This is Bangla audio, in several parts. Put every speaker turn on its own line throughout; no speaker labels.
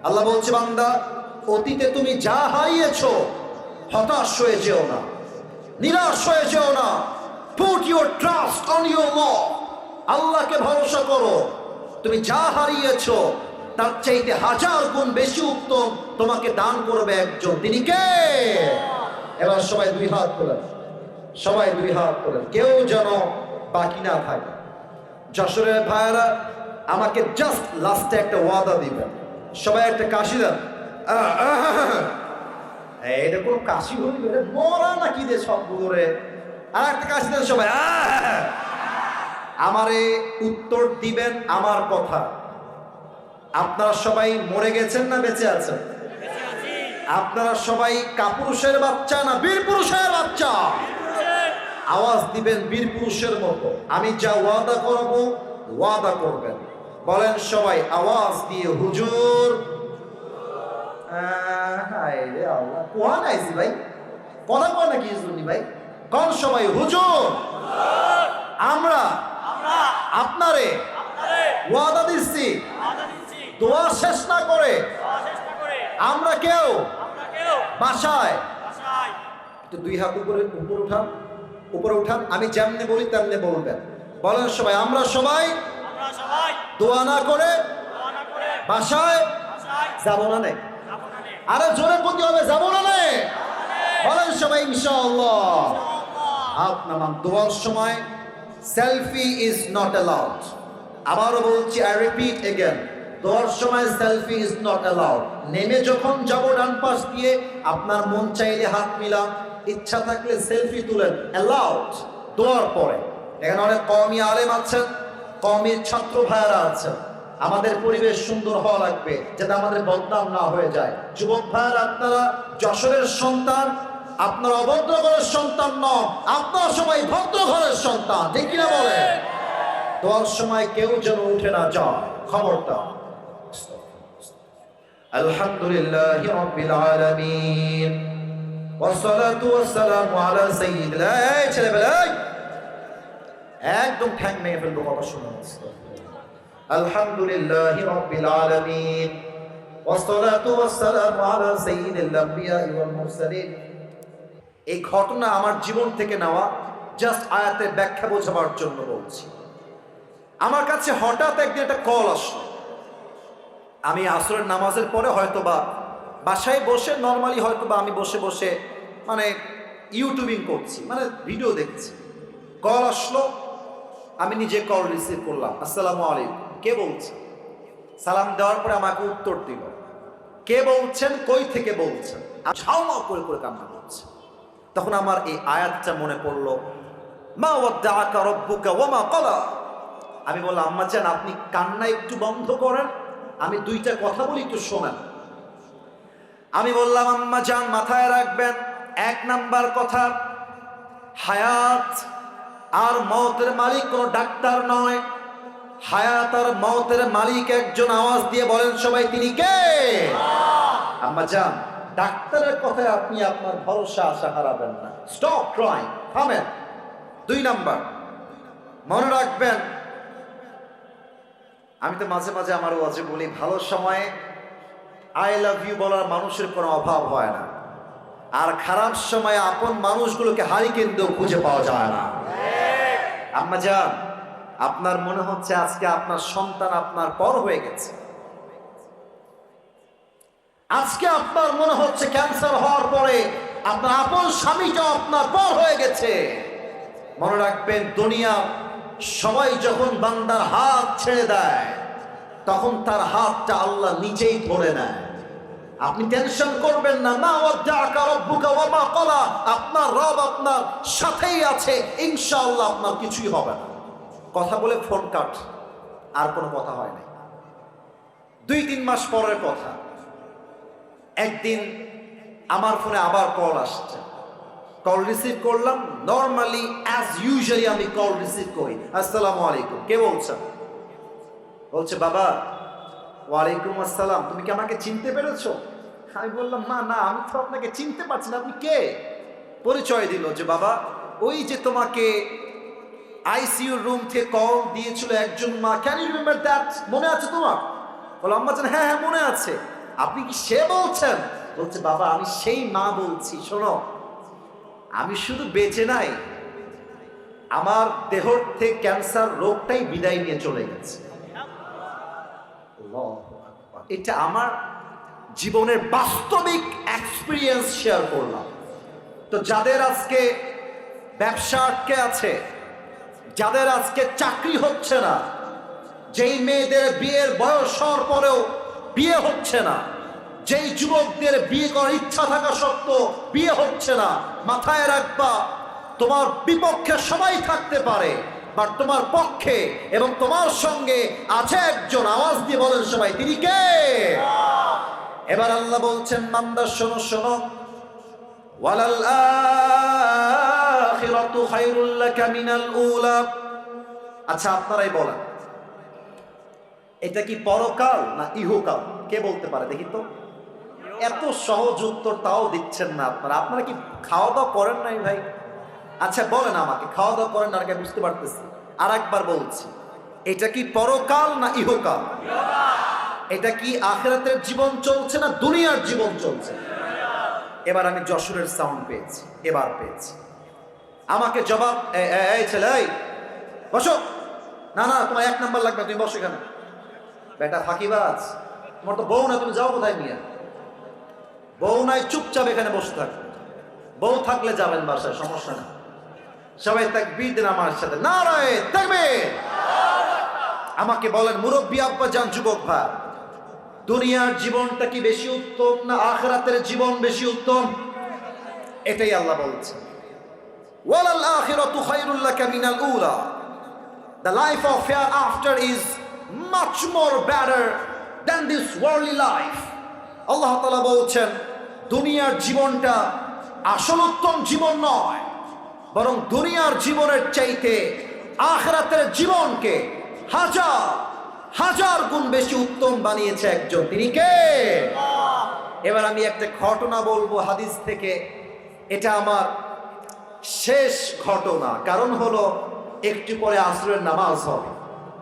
আল্লাহ বলছে, বান্দা অতীতে তুমি যা হারিয়েছো হতাশ হয়ে যেও না, নিরাশ হয়ে যেও না। Put your trust on your Lord. আল্লাহকে ভরসা করো। তুমি যা হারিয়েছো তার চাইতে হাজার গুণ বেশি উত্তম তোমাকে দান করবে একজন। তিনি কে? এবার সবাই দুই হাত তোলেন, সবাই দুই হাত তোলেন, কেউ যেন বাকি না থাকে। যশোরের ভাইয়েরা আমাকে জাস্ট লাস্টে একটা ওয়াদা দিবেন। সবাই একটা কাশি দেন। এটা কোনো কাশি হইবে? মরা নাকি দে সবগুলোরে। আর একটা কাশি দেন সবাই। আমারে উত্তর দিবেন আমার কথা। আপনারা সবাই মরে গেছেন না বেঁচে আছেন? আপনারা সবাই কাপুরুষের বাচ্চা না বীর পুরুষের বাচ্চা? আওয়াজ দিবেন বীর পুরুষের মতো। আমি যা ওয়াদা করব ওয়াদা করবেন। বলেন সবাই আওয়াজ দিয়ে, হুজুর। কোয়া নাইছি ভাই, কথা কয় নাকি হুজুর ভাই? কোন সবাই হুজুর। আমরা আপনারে ওয়াদা দিচ্ছি, দোয়া শেষ না করে আমরা কেউ বাসায়। তো দুই হাত উপরে উপরে উঠান, উপরে উঠান। আমি যেমনি বলি তেমনি বলবেন। বলেন সবাই আমরা সবাই দোয়া না করে বাসায় যাব না। নেই আরে জোরে প্রতি হবে, যাব না। নেই বলেন সবাই ইনশাআল্লাহ। হাত নামান। দোয়ার সময় সেলফি ইজ নট অ্যালাউড। আবারও বলছি, আই রিপিট এগেন, দোয়ার সময় সেলফি ইজ নট অ্যালাউড। নেমে যখন যাব ডান পাশ দিয়ে, আপনার মন চাইলে হাত মিলান, ইচ্ছা থাকলে সেলফি তুলেন, অ্যালাউড। দোয়ার পরে এখানে অনেক কওমি আলেম আছেন, কওমির ছাত্র ভাইয়েরা আছেন। আমাদের পরিবেশ সুন্দর হওয়া লাগবে যাতে আমাদের বদনাম না হয়ে যায়। যুবক ভাইয়েরা, আপনারা যশোরের সন্তান, আপনারা অভদ্র ঘরের সন্তান নন, আপনারা সবাই ভদ্র ঘরের সন্তান, ঠিক কিনা বলে? দোয়ার সময় কেউ যেন উঠে না যায়, খবরটা। আলহামদুলিল্লাহি রাব্বিল আলামিন ওয়াসসালাতু ওয়াসসালামু আলা সাইয়্যিদিল। এই ছেলেবেলা একদম ঠ্যাং ভেঙে ফেলবো কথা শুনে। আলহামদুলিল্লাহি রাব্বিল আলামিন ওয়াসসালাতু ওয়াসসালামু আলা সাইয়্যিদিল আম্বিয়া ওয়াল মুরসালিন। এই ঘটনা আমার জীবন থেকে নেওয়া, জাস্ট আয়াতের ব্যাখ্যা বোঝাবার জন্য বলছি। আমার কাছে হঠাৎ একদিন একটা কল আসলো। আমি আসরের নামাজের পরে হয়তোবা বাসায় বসে নর্মালি হয়তোবা আমি বসে বসে মানে ইউটিউবিং করছি, মানে ভিডিও দেখছি। কল আসলো, আমি নিজে কল রিসিভ করলাম। আসসালামু আলাইকুম। কে বলছেন? সালাম দেওয়ার পরে আমাকে উত্তর দিল। কে বলছেন, কই থেকে বলছেন? ঝাউমাউ করে করে কান্না করছে। তখন আমার এই আয়াতটা মনে পড়লো, মা ওয়াদ্দাআকা রাব্বুকা ওয়া মা ক্বালা। আমি বললাম, আম্মা জান আপনি কান্না একটু বন্ধ করেন, আমি দুইটা কথা বলি, একটু শোনেন। আমি বললাম, আম্মা জান মাথায় রাখবেন, এক নাম্বার কথা, হায়াত আর মওতের মালিক কোনো ডাক্তার নয়। হায়াত আর মওতের মালিক একজন। আওয়াজ দিয়ে বলেন সবাই, তিনি কে? আম্মা জান, ডাক্তারের কথায় আপনি আপনার ভরসা আশা হারাবেন না। স্টপ ট্রাইং, থামেন। দুই নাম্বার, মনে রাখবেন, আমি তো মাঝে মাঝে আমার ওয়াজে বলি, ভালো সময়ে আই লাভ ইউ বলার মানুষের কোনো অভাব হয় না, আর খারাপ সময়ে আপন মানুষগুলোকে হারিকেন দিয়েও খুঁজে পাওয়া যায় না। আম্মা জান, আপনার মনে হচ্ছে আজকে আপনার সন্তান আপনার পর হয়ে গেছে। আজকে আপনার মনে হচ্ছে ক্যান্সার হওয়ার পরে আপনার আপন স্বামীটাও আপনার পর হয়ে গেছে। মনে রাখবেন, দুনিয়া সবাই যখন বান্দার হাত ছেড়ে দেয় তখন তার হাতটা আল্লাহ নিজেই ধরে নেয়। আপনি টেনশন করবেন না। মা ওয়াদ্দাআকা রাব্বুকা ওয়া মা ক্বালা। আপনার রব আপনার সাথেই আছে, ইনশাআল্লাহ আপনার কিছুই হবে না। কথা বলে ফোন কাট, আর কোনো কথা হয় না। 2-3 মাস পরের কথা, একদিন আমার ফোনে আবার কল আসছে। কল রিসিভ করলাম। নর্মালি অ্যাজ ইউজুয়ালি আমি কল রিসিভ করি। আসসালামু আলাইকুম। কে বলছেন? বলছে, বাবা। ওয়ালাইকুম আসসালাম। তুমি কি আমাকে চিনতে পেরেছো? আমি বললাম, মা না, আমি তো আপনাকে চিনতে পারছি না, আপনি কে? পরিচয় দিল যে, বাবা ওই যে তোমাকে আইসিইউ রুম থেকে কল দিয়েছিল একজন মা, ক্যান ইউ রিমেম্বার দ্যাট? মনে আছে তোমার? বললাম, আম্মা জান হ্যাঁ হ্যাঁ মনে আছে। আপনি কি সে বলছেন? বলছে বাবা আমি সেই মা বলছি। শোনো, আমি শুধু বেঁচে নাই, আমার দেহ থেকে ক্যান্সার রোগটাই বিদায় নিয়ে চলে গেছে। এটা আমার জীবনের বাস্তবিক এক্সপিরিয়েন্স শেয়ার করলাম। তো যাদের আজকে ব্যবসা আটকে আছে, যাদের আজকে চাকরি হচ্ছে না, যেই মেয়েদের বিয়ের বয়স হওয়ার পরেও বিয়ে হচ্ছে না, যেই যুবকদের বিয়ে করার ইচ্ছা থাকা সত্ত্বেও বিয়ে হচ্ছে না, মাথায় রাখবা তোমার বিপক্ষে সবাই থাকতে পারে, বাট তোমার পক্ষে এবং তোমার সঙ্গে আছে একজন। আওয়াজ দিয়ে বলেন সবাই, তিনি কে? এবার আল্লাহ বলছেন বান্দা শোনো শোনো, ওয়ালাল আখিরাতু খায়রুল লাকা মিনাল উলা। আচ্ছা আপনারাই বলেন, এটা কি পরকাল না ইহকাল? কে বলতে পারে দেখি তো? এত সহজ উত্তর তাও দিচ্ছেন না আপনারা। আপনারা কি খাওয়া দাওয়া করেন নাই ভাই? আচ্ছা বলেন আমাকে, খাওয়া দাওয়া করেন না? বুঝতে পারতেছি। আর একবার বলছি, এটা কি পরকাল না ইহকাল? এটা কি আখিরাতের জীবন চলছে না দুনিয়ার জীবন চলছে? এবার আমি যশোরের সাউন্ড পেয়েছি, এবার পেয়েছি। আমাকে জবাব, এই ছেলে এই বসো। না না তোমার 1 নাম্বার লাগবে, তুমি বসো এখানে। বেটা ফাঁকিবাজ, তোমার তো বউ না, তুমি যাও কোথায় নিয়ে? বউ নাই, চুপচাপ এখানে বসে থাক। বউ থাকলে যাবেন বাসায়, সমস্যা না। সবাই তাকবীর দেন আমার সাথে, নারায়ে তাকবীর। আমাকে বলেন মুরব্বী আব্বা জান, যুবক ভাই, দুনিয়ার জীবনটা কি বেশি উত্তম না আখিরাতের জীবন বেশি উত্তম? এটাই আল্লাহ বলছেন, ওয়ালাল আখিরাতু খায়রুল লাকা মিনাল উলা। The life of hereafter is much more better than this worldly life. আল্লাহ তাআলা বলছেন দুনিয়ার জীবনটা আসল উত্তম জীবন নয়, বরং দুনিয়ার জীবনের চাইতে আখিরাতের জীবনকে হাজার হাজার গুণ বেশি উত্তম বানিয়েছে একজন, তিনি কে? এবার আমি একটা ঘটনা বলবো হাদিস থেকে। এটা আমার শেষ ঘটনা, কারণ হলো একটু পরে আসরের নামাজ হবে।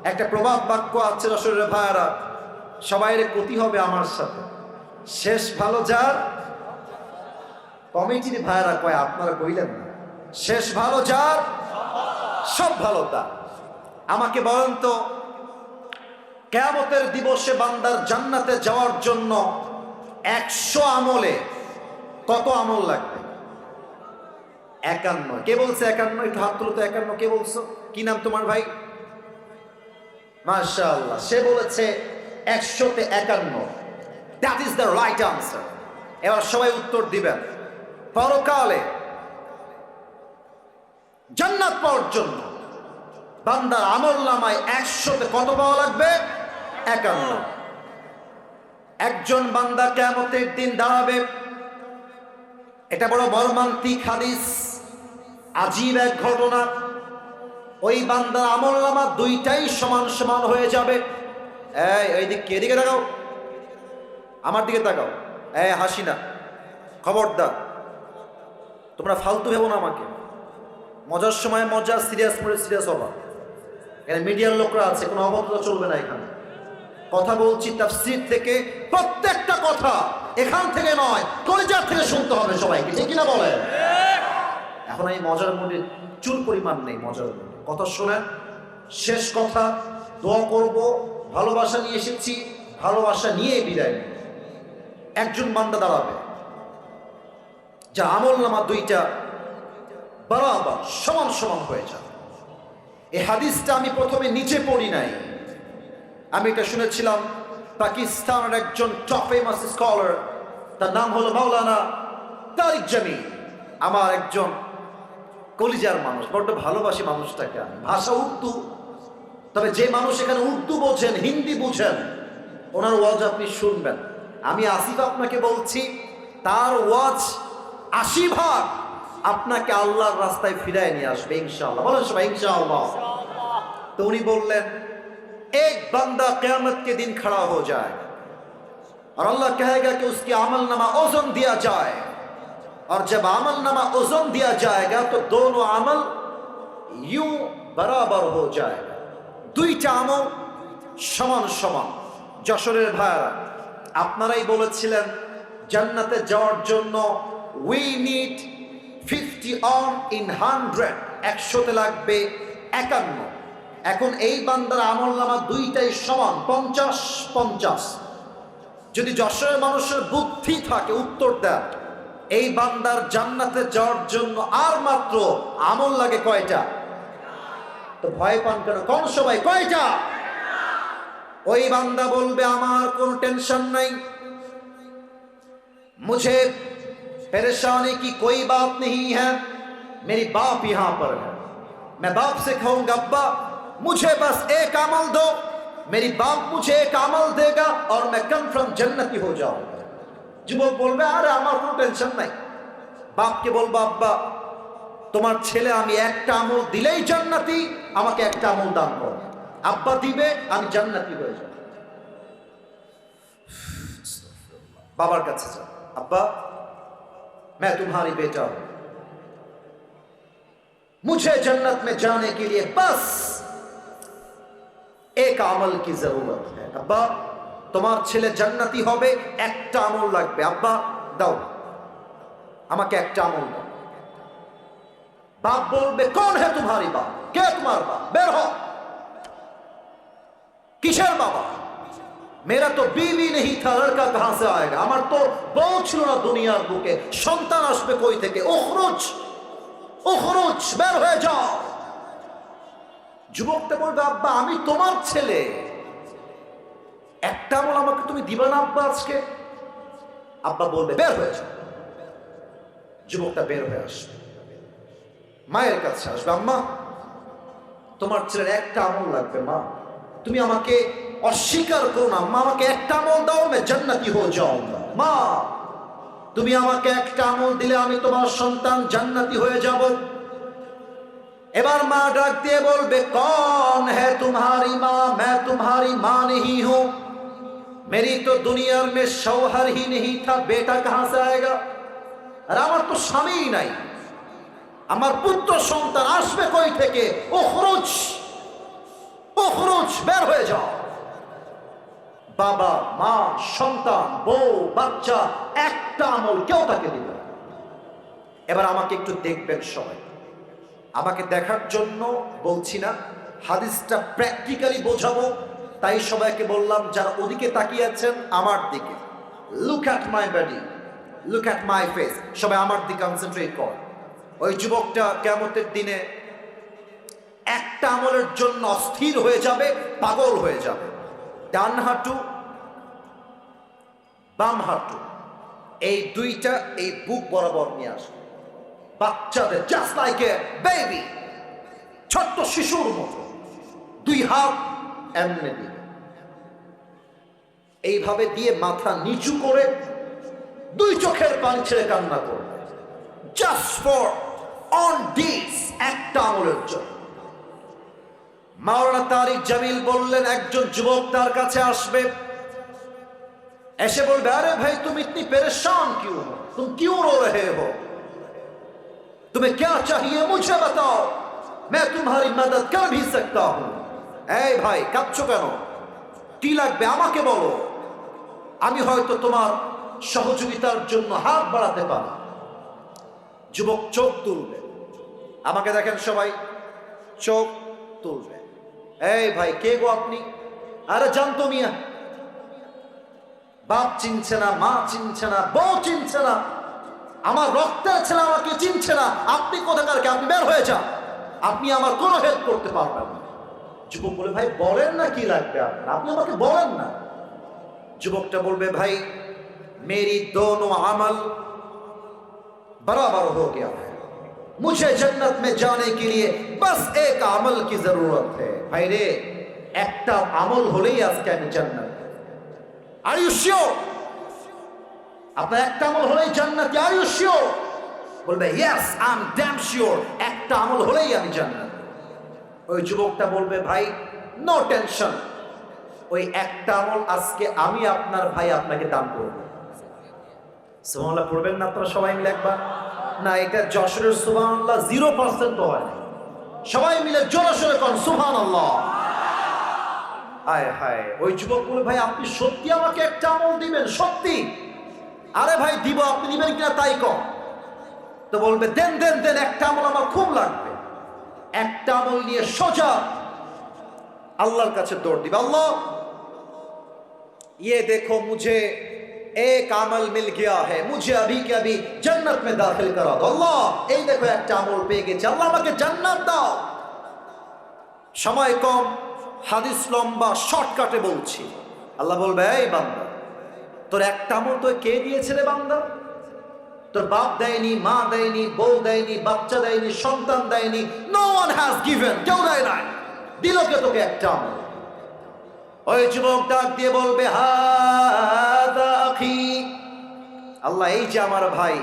একটা প্রবাদ বাক্য আছে রসুলের ভাইয়ারা, সবাইরে ক্ষতি হবে আমার সাথে, শেষ ভালো যার। কমিটির ভাইয়ারা কয়, আপনারা কইলেন না, শেষ ভালো যার সব ভালো তার। আমাকে বলেন তো, কিয়ামতের দিবসে বান্দার জান্নাতে যাওয়ার জন্য 100 আমলে কত আমল লাগবে? 51। কে বলছে 51? একটু হাত তুলো তো। 51 কে বলছো? কি নাম তোমার ভাই? মাশাআল্লাহ, সে বলেছে 100-তে 51। That is the right answer. এবার সবাই উত্তর দিবেন। পরকালে জান্নাত পাওয়ার জন্য বান্দার আমল নামায় 100-তে কত পাওয়া লাগবে? 51। একজন বান্দা কিয়ামতের দিন দাঁড়াবে। এটা বড় মর্মান্তিক হাদিস, আজীব এক ঘটনা। ওই বান্দার আমল নামা দুইটাই সমান সমান হয়ে যাবে। এইদিকে, এদিকে তাকাও, আমার দিকে তাকাও। হাসি না, খবরদার, তোমরা ফালতু ভেবো না আমাকে। মজার সময় মজা, সিরিয়াস পড়ে সিরিয়াস হবা। এখানে মিডিয়ার লোকরা আছে, কোনো অভদ্রতা চলবে না এখানে। কথা বলছি তাফসীর থেকে, প্রত্যেকটা কথা এখান থেকে নয়, কলিজার থেকে শুনতে হবে সবাইকে, ঠিক কিনা বলেন? এখন এই মজার মধ্যে চুল পরিমাণ নেই, মজার কথা শোনেন। শেষ কথা, দোয়া করব, ভালোবাসা নিয়ে এসেছি, ভালোবাসা নিয়ে বিদায় নেব। একজন বান্দা দাঁড়াবে যা আমল নামা দুইটা বরাবর সমান সমান হয়ে যাবে। এই হাদিসটা আমি প্রথমে নিচে পড়ি নাই, আমি এটা শুনেছিলাম পাকিস্তানের একজন টপ ফেমাস স্কলার, তার নাম হলো মাওলানা তারিক জামি। আমার একজন কলিজার মানুষ, বড্ড ভালোবাসি মানুষটাকে। ভাষা উর্দু, তবে যে মানুষ এখানে উর্দু বোঝেন, হিন্দি বুঝেন, ওনার ওয়াজ আপনি শুনবেন। আমি আসিফ আপনাকে বলছি, তার ওয়াজ 80% আপনাকে আল্লাহর রাস্তায় ফিরায় নিয়ে আসবে ইনশাআল্লাহ। বলেন সবাই ইনশাআল্লাহ। তো উনি বললেন, एक बंदा क़यामत के दिन खड़ा हो जाए और अल्लाह कहेगा कि उसकी अमलनामा ओज़न दिया जाए, और जब अमलनामा ओज़न दिया जाएगा तो दोनों अमल यूं बराबर हो जाएगा। दुईटा আমল সমান সমান। যশোরের ভাইরা, আপনারাই বলেছিলেন জান্নাতে যাওয়ার জন্য উই নিড 50 অন ইন 100, 100তে লাগবে 51। এখন এই বান্দার আমলনামা দুইটাই সমান, 50-50। যদি যশোরের মানুষের বুদ্ধি থাকে উত্তর দেন, এই বান্দার জান্নাতে যাওয়ার জন্য আর মাত্র আমল লাগে কয়টা? তো ভয় পান কেন? কোন সবাই কয়টা? ওই বান্দা বলবে আমার কোনো টেনশন নাই, मुझे परेशानी की कोई बात नहीं है, मेरी बाप यहां पर है, मैं बाप से कहूंगा अब्बा मुझे बस एक अमल दो, मेरी बाप मुझे एक अमल देगा और मैं कन्फर्म जन्नती हो जाऊंगा। যুবক বলবে আরে আমার কোনো টেনশন নাই। বাপকে বলবো আব্বা তোমার ছেলে আমি একটা আমল দিলেই জান্নাতি, আমাকে একটা আমল দান করো। আব্বা দিবে, আমি জান্নাতি হয়ে যাব। বাবার কাছে যাও, अब्बा मैं तुम्हारी बेटा हूं, मुझे जन्नत में जाने के लिए बस एक अमल की जरूरत है। अब्बा তোমার ছেলে জান্নাতি হবে, একটা আমল লাগবে। আব্বা দাও, আমাকে একটা আমল দাও। বাপ বলবে কোন হে তোমারি বাপ, কে তোমার বাপ, বের হও। কিসের বাবা? मेरा तो बीवी नहीं था, लड़का कहां से आएगा? আমার তো বউ ছিল না দুনিয়ার বুকে, সন্তান আসবে কই থেকে? উখরুজ উখরুজ, বের হয়ে যাও। যুবকটা বলবে আব্বা আমি তোমার ছেলে, একটা আমল আমাকে তুমি দিবা না আব্বা আজকে? আব্বা বলবে বের হয়ে যাও। যুবকটা বের হয়ে আসবে, মায়ের কাছে আসবে, আম্মা তোমার ছেলের একটা আমল লাগবে, মা তুমি আমাকে অস্বীকার করো না, মা আমাকে একটা আমল দাও, मैं जन्नती हो जाऊंगा। মা তুমি আমাকে একটা আমল দিলে আমি তোমার সন্তান জান্নাতি হয়ে যাব। এবার মা ডাক দিয়ে বলবে कौन है तुम्हारी माँ? मैं तुम्हारी माँ नहीं हूं, मेरी तो दुनिया में शौहर ही नहीं था, बेटा कहां से आएगा? আর আমার তো স্বামী নাই, আমার পুত্র সন্তান আসবে কই থেকে? উখরুজ উখরুজ, বের হয়ে যাও। বাবা মা সন্তান বউ বাচ্চা একটা আমল কেউ তাকে দিবে। এবার আমাকে একটু দেখবেন সবাই, আমাকে দেখার জন্য বলছি না, হাদিসটা প্র্যাকটিক্যালি বোঝাবো, তাই সবাইকে বললাম যারা ওদিকে তাকিয়ে আছেন আমার দিকে, look at my body, look at my face, সবাই আমার দিকে কনসেন্ট্রেট কর। ওই যুবকটা কিয়ামতের দিনে একটা আমলের জন্য অস্থির হয়ে যাবে, পাগল হয়ে যাবে। ডান হাঁটু বাম হাঁটু এই দুইটা এই বুক বরাবর নিয়ে আসবে, বাচ্চাদের জাস্ট লাইক এ বেবি, ছোট্ট শিশুর মতো দুই হাত এমনি দিবে, এইভাবে দিয়ে মাথা নিচু করে দুই চোখের পানি ছেড়ে কান্না করবে, জাস্ট ফর অন দিস একটা আমলের জন্য। মাওলানা তারিক জামিল বললেন একজন যুবক তার কাছে আসবে, এসে বলবে আরে ভাই तुम इतनी परेशान क्यों हो, तुम क्यों रो रहे हो, तुम्हें क्या चाहिए मुझे बताओ, मैं तुम्हारी मदद कर भी सकता हूं। এই ভাই কাঁদছো কেন, কি লাগবে আমাকে বলো, আমি হয়তো তোমার সহযোগিতার জন্য হাত বাড়াতে পারি। যুবক চোখ তুলবে, আমাকে দেখেন সবাই, চোখ তুলবে। এই ভাই কে গো আপনি? আরে জানতো মিয়া, বাপ চিনছে না, মা চিনছে না, বউ চিনছে না, আমার রক্তের ছেলে আমাকে চিনছে না, আপনি কোথাকার কে? আপনি বের হয়ে যান, আপনি আমার কোনো হেল্প করতে পারবেন না। যুবক বলে ভাই বলেন না কি লাগবে আপনার, আপনি আমাকে বলেন না। যুবকটা বলবে ভাই मेरी दोनों अमल बराबर हो गया है, मुझे जन्नत में जाने के लिए बस एक अमल की जरूरत है। भाई रे একটা আমল হলেই আজকে আমি জান্নাত। Are you sure? আপনার একটা আমল হলেই জান্নাতি? Are you sure? বলবে yes I am damn sure, একটা আমল হলেই আমি জান্নাত। ওই যুবকটা বলবে ভাই নো টেনশন, ওই একটা আমল আজকে আমি আপনার ভাই আপনাকে দান করব। সুবহানাল্লাহ পড়বেন না আপনারা সবাই মিলে একবার? না এটা যশোরের সুবহানাল্লাহ 0% হয় না, সবাই মিলে জোরে সোরে কোন সুবহানাল্লাহ। আয় হায়, ওই যুবক বলে, ভাই আপনি সত্যি আমাকে একটা আমল দিবেন? সত্যি? আরে ভাই দিব, আপনি দিবেন কিনা তাই কম। তো বলবে দেন দেন দেন, একটা আমল আমার খুব লাগবে। একটা আমল নিয়ে সোজা আল্লাহর কাছে দৌড় দিবে, আল্লাহ ये देखो मुझे एक अमल मिल गया है, मुझे अभी के अभी जन्नत में दाखिल करा दो। अल्लाह এই দেখো একটা আমল পেয়ে গেছি, আল্লাহ আমাকে জান্নাত দাও। সময় কম, হাদিস লম্বা, শর্টকাটে বলছি। আল্লাহ বলবে, এই বান্দা তোর একটা আমল তো কে দিয়েছে রে বান্দা? তোর বাপ দেয়নি, মা দেয়নি, বউ দেয়নি, বাচ্চা দেয়নি, সন্তান দেয়নি। নো ওয়ান হ্যাজ গিভেন, কেউ দেয় নাই। দিল কে তোকে একটা আমল? ওই যুবক ডাক দিয়ে বলবে, হাদা আখি, আল্লাহ এই যে আমার ভাই,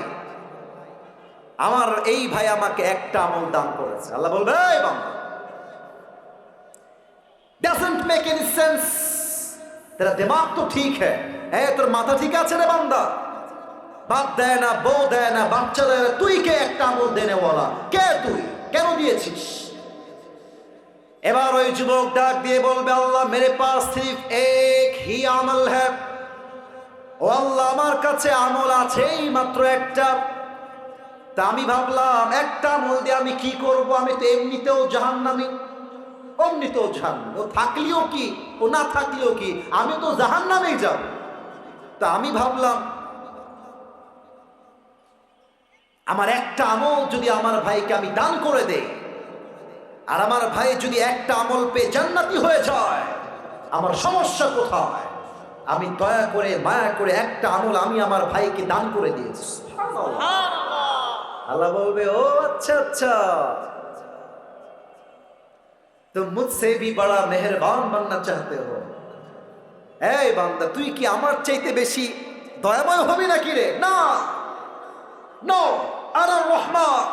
আমার এই ভাই আমাকে একটা আমল দান করেছে। আল্লাহ বলবে, এই বান্দা doesn't make any sense, तेरा दिमाग तो ठीक है, তোর মাথা ঠিক আছে রে বান্দা? বাপ দেয় না, বউ দেয় না, বাচ্চা দেয় না, তুই কে একটা আমল দেনে ওয়ালা? কে তুই? কেন দিয়েছিস? এবার ওই যুবক ডাক দিয়ে বলবে, আল্লাহ মেরে পাস সির্ফ এক হি আমল হ্যায়, ও আল্লাহ আমার কাছে আমল আছে এই মাত্র একটা। তা আমি ভাবলাম একটা আমল দিয়ে আমি কি করব? আমি তো এমনিতেও জাহান্নামী, অমনিতেও জাহান্নামী, ও থাকলেও কি ও না থাকলেও কি, আমি তো জাহান্নামেই যাব। তা আমি ভাবলাম আমার একটা আমল যদি আমার ভাইকে আমি দান করে দেই, আর আমার ভাই যদি একটা আমল পেয়ে জান্নাতি হয়ে যায়, আমার সমস্যা কোথায়? আমি দয়া করে মায়া করে একটা আমল আমি আমার ভাইকে দান করে দিয়েছি। আল্লাহ বলবে, ও আচ্ছা আচ্ছা, तुम मुझसे भी बड़ा मेहरबान बनना चाहते हो। এই বান্দা তুই কি আমার চাইতে বেশি দয়াময় হবি নাকি রে? না, নো, আনা রহমান,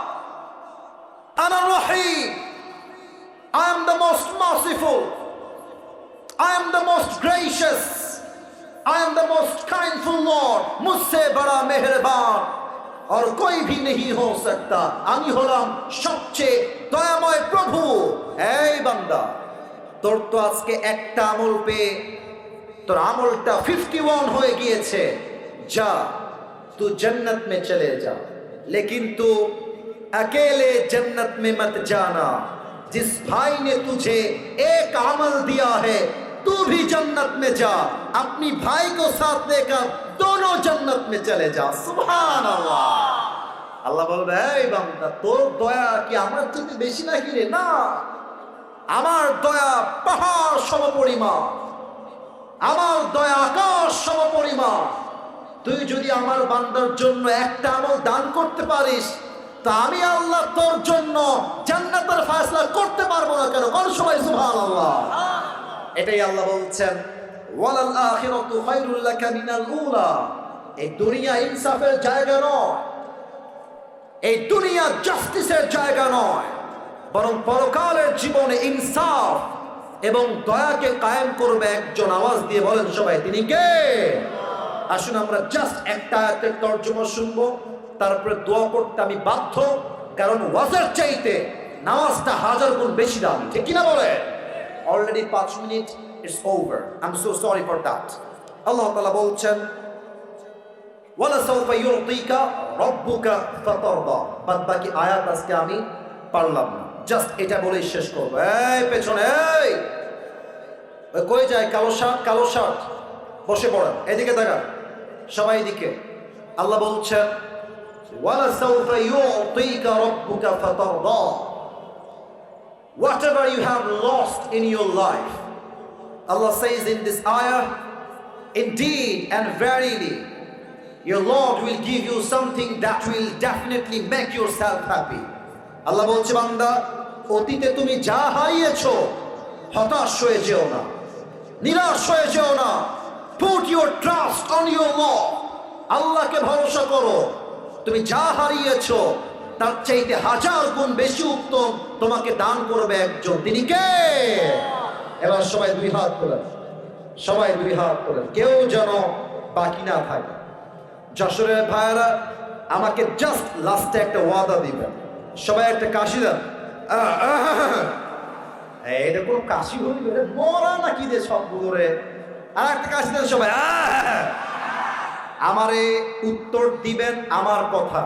আনা রহিম, I am the most merciful, I am the most gracious, I am the most kindful Lord, मुझसे बड़ा मेहरबान और कोई भी नहीं हो सकता। আমি হলাম সবচেয়ে দয়াময় প্রভু। এই বান্দা তোর তো আজকে একটা আমল পেয়ে তোর আমলটা 51 হয়ে গিয়েছে, যা तू जन्नत में चले जा, लेकिन तू अकेले जन्नत में मत जाना। जिस भाई ने तुझे एक अमल दिया है, तू भी जन्नत में जा, अपनी भाई को साथ लेकर दोनों जन्नत में चले जा। सुभान अल्लाह। আল্লাহ বলবে, এই বান্দা তোর দয়া কি আমার থেকে বেশি নাকি রে? না, আমার দয়া পাহাড় সমপরিমাণ, আমার দয়া আকাশ সমপরিমাণ। তুই যদি আমার বান্দার জন্য একটা আমল দান করতে পারিস, তা আমি আল্লাহ তোর জন্য জান্নাতের ফয়সালা করতে পারবো না কেন? কোন সময় সুবহানাল্লাহ। এটাই আল্লাহ বলছেন, ওয়ালাল আখিরাতু খায়রুল লাকা মিনাল উলা। এই দুনিয়া ইনসাফের জায়গা নয়, এই দুনিয়া জাস্টিসের জায়গা নয়, বরং পরকালের জীবনে ইনসাফ এবং দয়াকে কায়েম করবে একজন। আওয়াজ দিয়ে বলেন সবাই, তিনি কে? আসুন আমরা জাস্ট একটা আয়াতের তর্জমা শুনবো, তারপরে দোয়া করতে আমি বাধ্য, কারণ ওয়াজের চাইতে নামাজটা 1000 গুণ বেশি দামি, ঠিক কিনা বলে? Already 5 minute it's over, I am so sorry for that. আল্লাহ তাআলা বলছেন, ওয়ালা সাউফা ইউতিকা রাব্বুকা ফাতারদা। বাদ বাকি আয়াত আজকে আমি পারলাম না, জাস্ট এটা বলেই শেষ করবো। এই পেছনে, এই ওই কই যায় কালো শার্ট, কালো শার্ট, বসে পড়েন, এদিকে তাকান সবাই এদিকে। আল্লাহ বলছেন, ওয়ালা সাউফা ইউতিকা রাব্বুকা ফাতারদা। Whatever you have lost in your life, Allah says in this ayah, indeed and verily your Lord will give you something that will definitely make yourself happy. আল্লাহ বলছে, বান্দা অতীতে তুমি যা হারিয়েছো হতাশ হয়ে যেও না, নিরাশ হয়ে যেও না। Put your trust on your Lord. আল্লাহকে ভরসা করো। তুমি যা হারিয়েছো তার চাইতে 1000 গুণ বেশি উত্তম তোমাকে দান করবে একজন। তিনি কে? এবার সবাই দুই হাত তোলেন, সবাই দুই হাত তোলেন, কেউ যেন বাকি না থাকে। যশোরের ভাইয়েরা আমাকে জাস্ট লাস্টে একটা ওয়াদা দিবেন, সবাই একটা কাশি দেন। এটা কোনো কাশি হইল রে, মরা নাকি দে সবগুলো রে। আর একটা কাশি দেন সবাই। আমারে উত্তর দিবেন আমার কথা।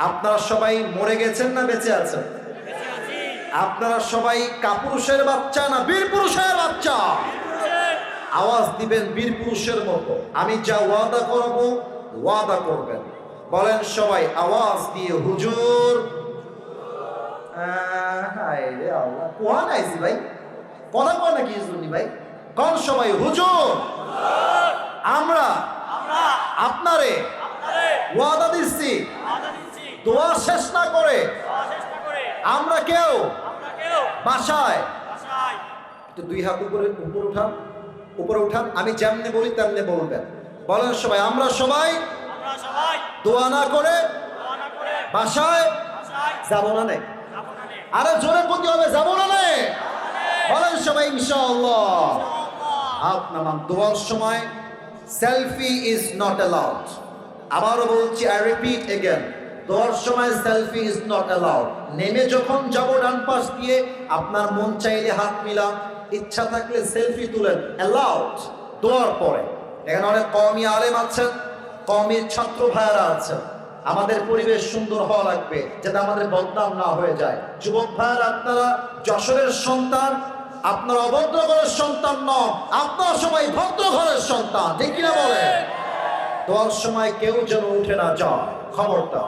আপনারা সবাই মরে গেছেন না বেঁচে আছেন? আপনারা সবাই কাপুরুষের বাচ্চা না বীর পুরুষের বাচ্চা? আওয়াজ দিবেন বীর পুরুষের মতো। আমি যা ওয়াদা করব ওয়াদা করবেন। বলেন সবাই আওয়াজ দিয়ে হুজুর। হায় রে আল্লাহ, কোয়া নাইছি ভাই, কথা কয় নাকি হুজুর ভাই? কোন সবাই হুজুর। আমরা আপনারে ওয়াদা দিচ্ছি, দোয়া শেষ না করে আমরা কেউ বাসায় তো দুই হাত উপরে উপরে উঠান, উপরে উঠান। আমি যেমনি বলি তেমনি বলবেন। বলেন সবাই আমরা সবাই দোয়া না করে বাসায় যাব না নে। আরে জোরে প্রতি হবে, যাব না নে। বলেন সবাই ইনশাআল্লাহ। হাত নামান। দোয়ার সময় সেলফি ইজ নট অ্যালাউড। আবারও বলছি, আই রিপিট এগেন, দোয়ার সময় সেলফি ইজ নট অ্যালাউড। নেমে যখন যাব ডান পাশ দিয়ে, আপনার মন চাইলে হাত মিলান, ইচ্ছা থাকলে সেলফি তুলেন, অ্যালাউড। দোয়ার পরে এখানে অনেক কওমি আলেম আছেন, কওমির ছাত্র ভাইয়ারা আছেন। আমাদের পরিবেশ সুন্দর হওয়া লাগবে যাতে আমাদের বদনাম না হয়ে যায়। যুবক ভাইয়ারা, আপনারা যশোরের সন্তান, আপনারা অভদ্র ঘরের সন্তান নন, আপনারা সবাই ভদ্র ঘরের সন্তান, ঠিক কিনা বলে? দোয়ার সময় কেউ যেন উঠে না যায়, খবরটা।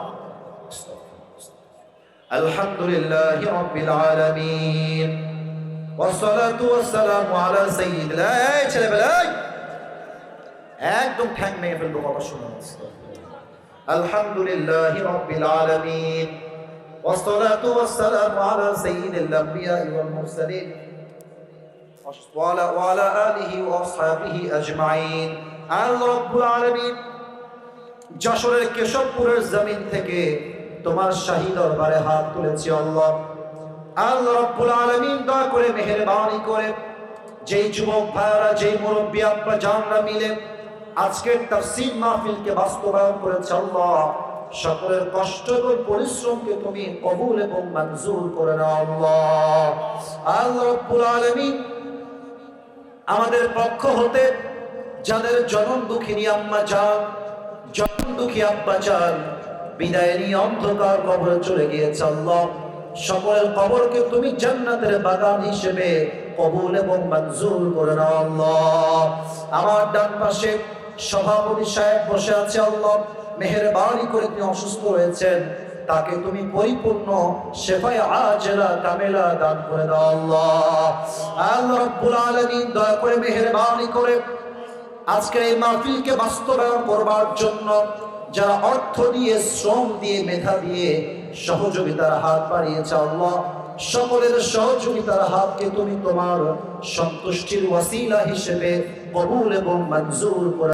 আলহামদুলিল্লাহি রাব্বিল আলামিন ওয়াসসালাতু ওয়াসসালামু আলা সাইয়্যিদিল ছেলেবেলা একদম ঠ্যাং ভেঙে ফেলবো কথা শুনে। আলহামদুলিল্লাহি রাব্বিল আলামিন ওয়াসসালাতু ওয়াসসালামু আলা সাইয়্যিদিল আমবিয়া ওয়াল মুরসালিন ওয়া আলা আলিহি ওয়া আসহাবিহি আজমাইন। আল্লাহ রাব্বুল আলামিন যশোরের কেশবপুরের জমিন থেকে তোমার শাহী দরবারে হাত তুলেছি আল্লাহ। আল্লাহ রাব্বুল আলামিন দয়া করে মেহেরবানি করে যেই যুবক ভাইরা, যেই মুরব্বী আব্বা জানরা মিলে আজকের তাফসীর মাহফিলকে বাস্তবায়ন করেছে আল্লাহ, সকলের কষ্ট এবং পরিশ্রমকে তুমি কবুল এবং মঞ্জুর করে নাও আল্লাহ। আল্লাহ রাব্বুল আলামিন আমাদের পক্ষ হতে যাদের জনম দুঃখিনী আম্মা জান, জনম দুঃখী আব্বা জান বিদায় নিয়ে অন্ধকার কবরে চলে গিয়েছে আল্লাহ, সকলের কবরকে তুমি জান্নাতের বাগান হিসেবে কবুল এবং মঞ্জুর করে নাও আল্লাহ। আমার ডান পাশে সভাপতি সাহেব বসে আছে আল্লাহ, মেহেরবানি করে তিনি অসুস্থ হয়েছেন, তাকে তুমি পরিপূর্ণ শেফায়ে আজেলা কামেলা দান করে দাও আল্লাহ। আল্লাহ রাব্বুল আলামিন দয়া করে মেহেরবানি করে আজকের এই মাহফিলকে বাস্তবায়ন করবার জন্য যারা অর্থ দিয়ে, শ্রম দিয়ে, মেধা দিয়ে সহযোগিতার হাত বাড়িয়েছে আল্লাহ, সকলের সহযোগিতার হাতকে তুমি তোমার সন্তুষ্টির ওয়াসিলা হিসেবে কবুল এবং মঞ্জুর করে